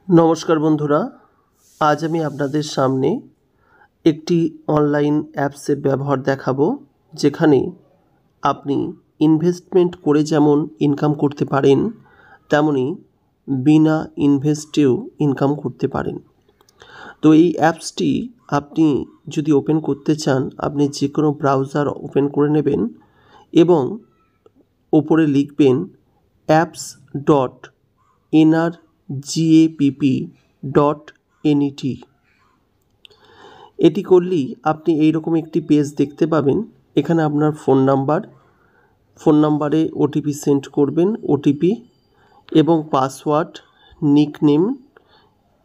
नमस्कार बंधुरा आज आमी आपनादेर सामने एकटी अनलाइन অ্যাপসের ব্যবহার দেখাবো যেখানে আপনি ইনভেস্টমেন্ট করে যেমন ইনকাম করতে পারেন তেমনি বিনা ইনভেস্টেও ইনকাম করতে পারেন। তো এই অ্যাপসটি আপনি যদি ওপেন করতে চান আপনি যে কোনো ব্রাউজার ওপেন করে নেবেন এবং উপরে লিখবেন apps.nrgapp.net। এটি করলেই আপনি এইরকম একটি পেজ দেখতে পাবেন। এখানে আপনার ফোন নাম্বারে ওটিপি সেন্ড করবেন, ওটিপি এবং পাসওয়ার্ড, নিকনেম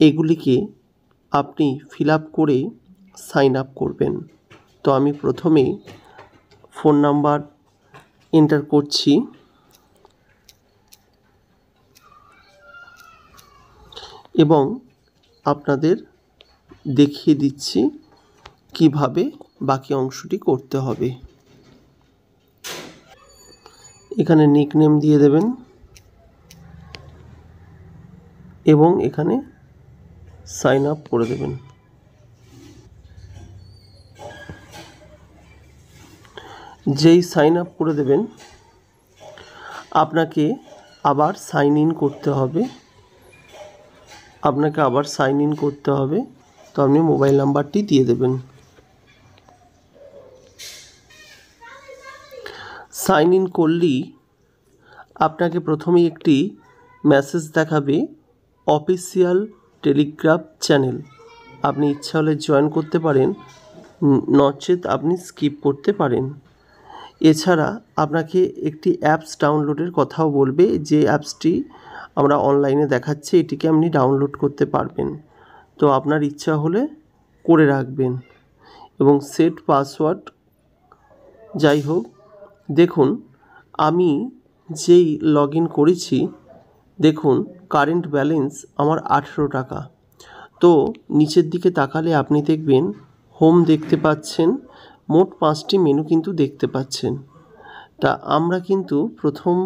এগুলিকে আপনি ফিল আপ করে সাইন আপ করবেন। তো আমি প্রথমে ফোন নাম্বার এন্টার করছি এবং আপনাদের দেখিয়ে দিচ্ছি কিভাবে বাকি অংশটি করতে হবে। এখানে নিকনেম দিয়ে দেবেন এবং এখানে সাইন আপ করে দেবেন। যেই সাইন আপ করে দেবেন আপনাকে আবার সাইন ইন করতে হবে। তো আপনি মোবাইল নাম্বারটি দিয়ে দেবেন। সাইন ইন করলেই আপনাকে প্রথমেই একটি মেসেজ দেখাবে অফিসিয়াল টেলিগ্রাম চ্যানেল। আপনি ইচ্ছা হলে জয়েন করতে পারেন, নচেত আপনি স্কিপ করতে পারেন। এছাড়া আপনাকে একটি অ্যাপস ডাউনলোডের কথাও বলবে, যে অ্যাপসটি আমরা অনলাইনে দেখাচ্ছি এটিকে আপনি ডাউনলোড করতে পারবেন। তো আপনার ইচ্ছা হলে করে রাখবেন এবং সেট পাসওয়ার্ড। যাই হোক, দেখুন আমি যেই লগ ইন করেছি, দেখুন কারেন্ট ব্যালেন্স আমার 18 টাকা। তো নিচের দিকে তাকালে আপনি দেখবেন হোম দেখতে পাচ্ছেন, মোট 5টি মেনু কিন্তু দেখতে পাচ্ছেন। তা আমরা কিন্তু প্রথম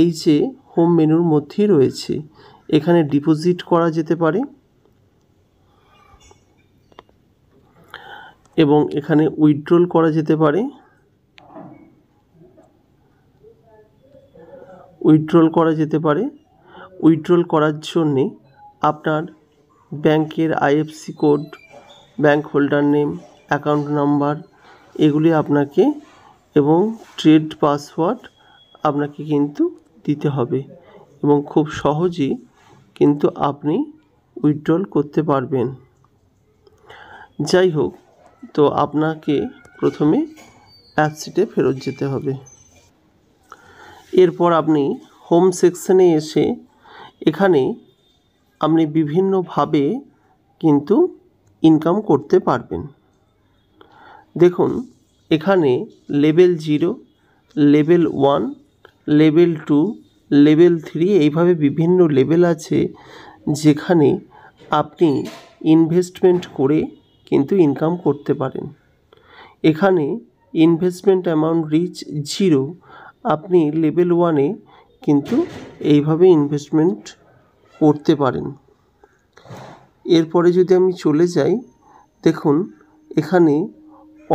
এই যে হোম মেনুর মধ্যেই রয়েছে। এখানে ডিপোজিট করা যেতে পারে এবং এখানে উইথড্রল করা যেতে পারে। উইথড্রল করার জন্যে আপনার ব্যাংকের IFC code, bank holder name, account number এগুলি আপনাকে এবং ট্রেড পাসওয়ার্ড আপনাকে কিন্তু দিতে হবে এবং খুব সহজেই কিন্তু আপনি উইথড্রল করতে পারবেন। যাই হোক, তো আপনাকে প্রথমে অ্যাপসটিতে ফেরত যেতে হবে। এরপর আপনি হোম সেকশনে এসে এখানে আপনি বিভিন্নভাবে কিন্তু ইনকাম করতে পারবেন। দেখুন এখানে লেভেল 0, লেভেল 1, লেভেল 2, লেভেল 3 এইভাবে বিভিন্ন লেভেল আছে যেখানে আপনি ইনভেস্টমেন্ট করে কিন্তু ইনকাম করতে পারেন। এখানে ইনভেস্টমেন্ট অ্যামাউন্ট রিচ 0, আপনি লেভেল 1-এ কিন্তু এইভাবে ইনভেস্টমেন্ট করতে পারেন। এরপরে যদি আমি চলে যাই, দেখুন এখানে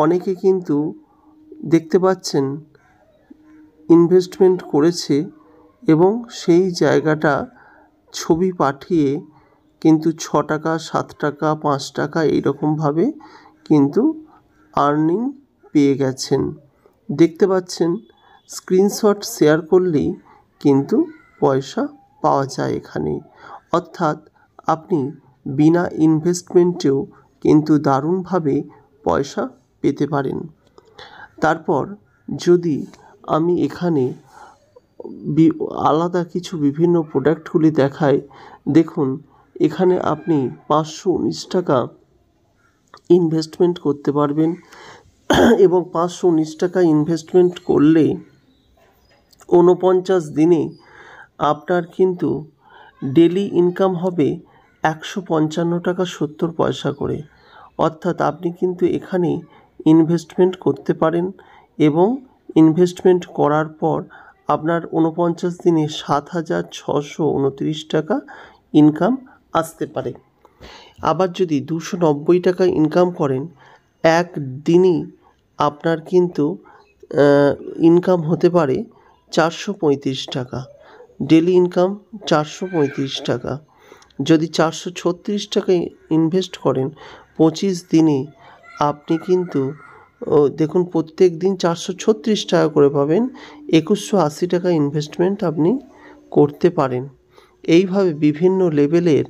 অনেকে কিন্তু দেখতে পাচ্ছেন ইনভেস্টমেন্ট করেছে এবং সেই জায়গাটা ছবি পাঠিয়ে কিন্তু 6 টাকা, 7 টাকা, 5 টাকা এইরকমভাবে কিন্তু আর্নিং পেয়ে গেছেন। দেখতে পাচ্ছেন স্ক্রিনশট শেয়ার করলেই কিন্তু পয়সা পাওয়া যায় এখানে। অর্থাৎ আপনি বিনা ইনভেস্টমেন্টেও কিন্তু দারুণভাবে পয়সা পেতে পারেন। তারপর যদি আমি এখানে আলাদা কিছু বিভিন্ন প্রোডাক্টগুলি দেখাই, দেখুন এখানে আপনি 519 টাকা ইনভেস্টমেন্ট করতে পারবেন এবং 519 টাকা ইনভেস্টমেন্ট করলে 49 দিনে আপনার কিন্তু ডেলি ইনকাম হবে 155 টাকা 70 পয়সা করে। অর্থাৎ আপনি কিন্তু এখানে ইনভেস্টমেন্ট করতে পারেন এবং ইনভেস্টমেন্ট করার পর আপনার 49 দিনে 7,629 টাকা ইনকাম আসতে পারে। আবার যদি 290 টাকা ইনকাম করেন, একদিনই আপনার কিন্তু ইনকাম হতে পারে 435 টাকা। ডেলি ইনকাম 435 টাকা। যদি 436 টাকায় ইনভেস্ট করেন 25 দিনে, আপনি কিন্তু দেখুন প্রত্যেক দিন 436 টাকা করে পাবেন। 2180 টাকা ইনভেস্টমেন্ট আপনি করতে পারেন। এইভাবে বিভিন্ন লেভেলের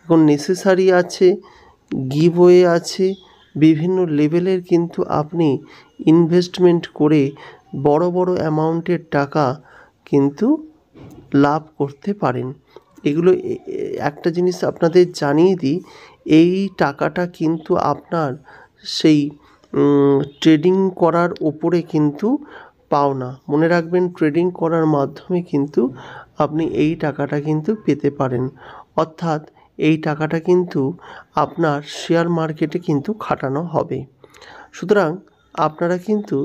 এখন নেসেসারি আছে, গিভওয়ে আছে, বিভিন্ন লেভেলের কিন্তু আপনি ইনভেস্টমেন্ট করে বড় বড় অ্যামাউন্টের টাকা কিন্তু লাভ করতে পারেন। এগুলো একটা জিনিস আপনাদের জানিয়ে দিই, এই টাকাটা কিন্তু আপনার সেই ট্রেডিং করার ওপরে কিন্তু পাওনা। মনে রাখবেন, ট্রেডিং করার মাধ্যমে কিন্তু আপনি এই টাকাটা কিন্তু পেতে পারেন। অর্থাৎ এই টাকাটা কিন্তু আপনার শেয়ার মার্কেটে কিন্তু খাটানো হবে। সুতরাং আপনারা কিন্তু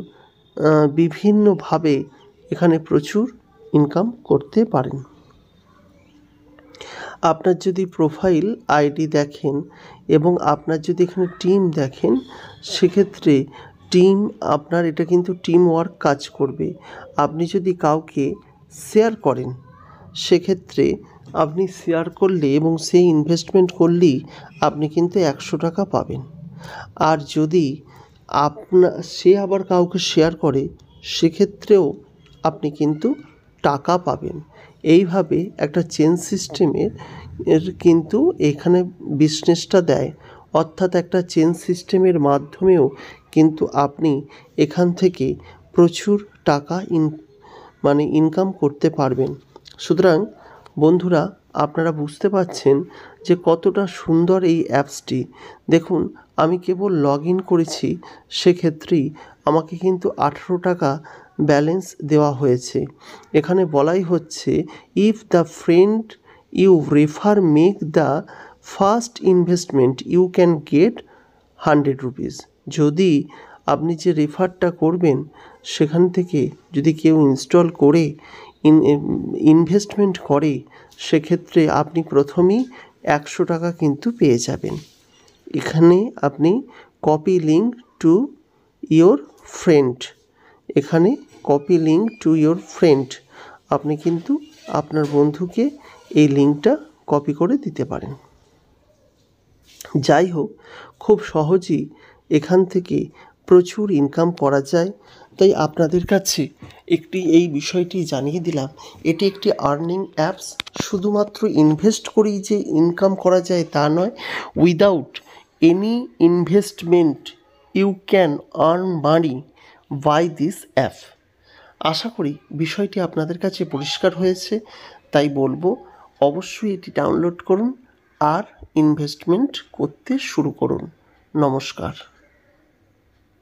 বিভিন্নভাবে এখানে প্রচুর ইনকাম করতে পারেন। আপনার যদি প্রোফাইল আইডি দেখেন এবং আপনার যদি এখানে টিম দেখেন, সেক্ষেত্রে টিম আপনার এটা কিন্তু টিম ওয়ার্ক কাজ করবে। আপনি যদি কাউকে শেয়ার করেন, সেক্ষেত্রে আপনি শেয়ার করলে এবং সেই ইনভেস্টমেন্ট করলেই আপনি কিন্তু 100 টাকা পাবেন। আর যদি সে আবার কাউকে শেয়ার করে, সেক্ষেত্রেও আপনি কিন্তু টাকা পাবেন। এইভাবে একটা চেন সিস্টেমের কিন্তু এখানে বিজনেসটা দেয়। অর্থাৎ একটা চেন সিস্টেমের মাধ্যমেও কিন্তু আপনি এখান থেকে প্রচুর টাকা ইনকাম করতে পারবেন। সুতরাং বন্ধুরা, আপনারা বুঝতে পারছেন যে কতটা সুন্দর এই অ্যাপসটি। দেখুন, আমি কেবল লগ ইন করেছি, সেক্ষেত্রেই আমাকে কিন্তু 18 টাকা ব্যালেন্স দেওয়া হয়েছে। এখানে বলাই হচ্ছে, if the friend you refer make the first investment you can get 100 rupees. যদি আপনি যে রেফারটা করবেন, সেখান থেকে যদি কেউ ইনস্টল করে ইনভেস্টমেন্ট করে, সেক্ষেত্রে আপনি প্রথমেই 100 টাকা কিন্তু পেয়ে যাবেন। এখানে আপনি copy link to your friend, এখানে copy link to your friend, আপনি কিন্তু আপনার বন্ধুকে এই লিঙ্কটা কপি করে দিতে পারেন। যাই হোক, খুব সহজেই এখান থেকে প্রচুর ইনকাম করা যায়। তাই আপনাদের কাছে এই বিষয়টি জানিয়ে দিলাম, এটি একটি আর্নিং অ্যাপস। শুধুমাত্র ইনভেস্ট করেই যে ইনকাম করা যায় তা নয়, without any investment you can earn money by this app. আশা করি বিষয়টি আপনাদের কাছে পরিষ্কার হয়েছে। তাই বলবো, অবশ্যই এটি ডাউনলোড করুন আর ইনভেস্টমেন্ট করতে শুরু করুন। নমস্কার।